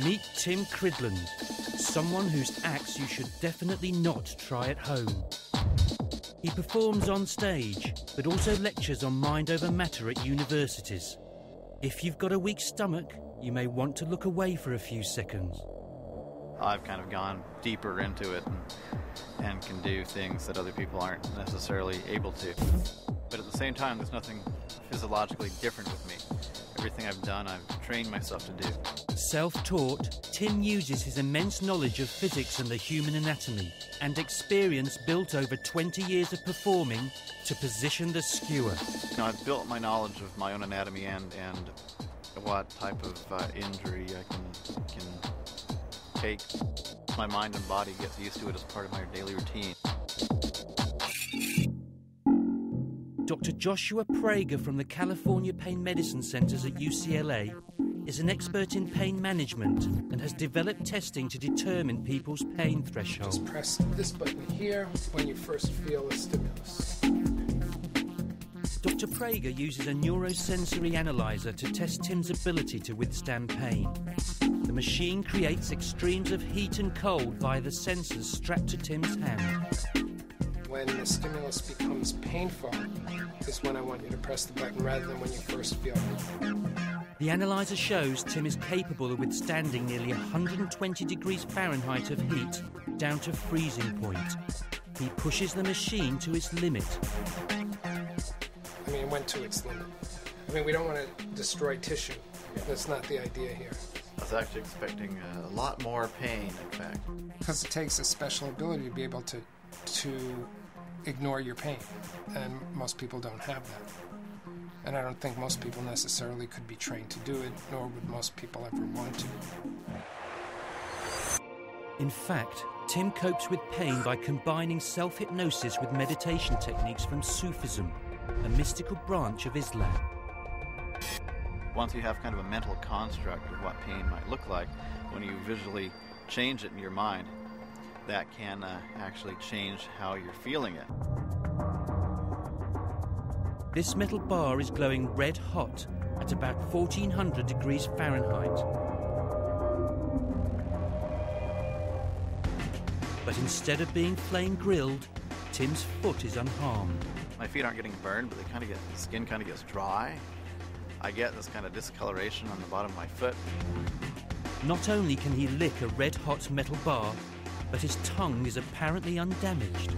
Meet Tim Cridland, someone whose acts you should definitely not try at home. He performs on stage, but also lectures on mind over matter at universities. If you've got a weak stomach, you may want to look away for a few seconds. I've kind of gone deeper into it and can do things that other people aren't necessarily able to. But at the same time, there's nothing physiologically different with me. Everything I've done, I've trained myself to do. Self-taught, Tim uses his immense knowledge of physics and the human anatomy and experience built over 20 years of performing to position the skewer. You know, I've built my knowledge of my own anatomy and what type of injury I can take. My mind and body gets used to it as part of my daily routine. Dr. Joshua Prager from the California Pain Medicine Centers at UCLA is an expert in pain management and has developed testing to determine people's pain threshold. Just press this button here when you first feel a stimulus. Dr. Prager uses a neurosensory analyzer to test Tim's ability to withstand pain. The machine creates extremes of heat and cold via the sensors strapped to Tim's hand. When the stimulus becomes painful is when I want you to press the button rather than when you first feel it. The analyzer shows Tim is capable of withstanding nearly 120 degrees Fahrenheit of heat down to freezing point. He pushes the machine to its limit. I mean, it went to its limit. I mean, we don't want to destroy tissue. That's not the idea here. I was actually expecting a lot more pain, in fact. Because it takes a special ability to be able to ignore your pain, and most people don't have that. And I don't think most people necessarily could be trained to do it, nor would most people ever want to. In fact, Tim copes with pain by combining self-hypnosis with meditation techniques from Sufism, a mystical branch of Islam. Once you have kind of a mental construct of what pain might look like, when you visually change it in your mind, that can actually change how you're feeling it. This metal bar is glowing red hot at about 1400 degrees Fahrenheit. But instead of being flame grilled, Tim's foot is unharmed. My feet aren't getting burned, but the skin kind of gets dry. I get this kind of discoloration on the bottom of my foot. Not only can he lick a red hot metal bar, but his tongue is apparently undamaged.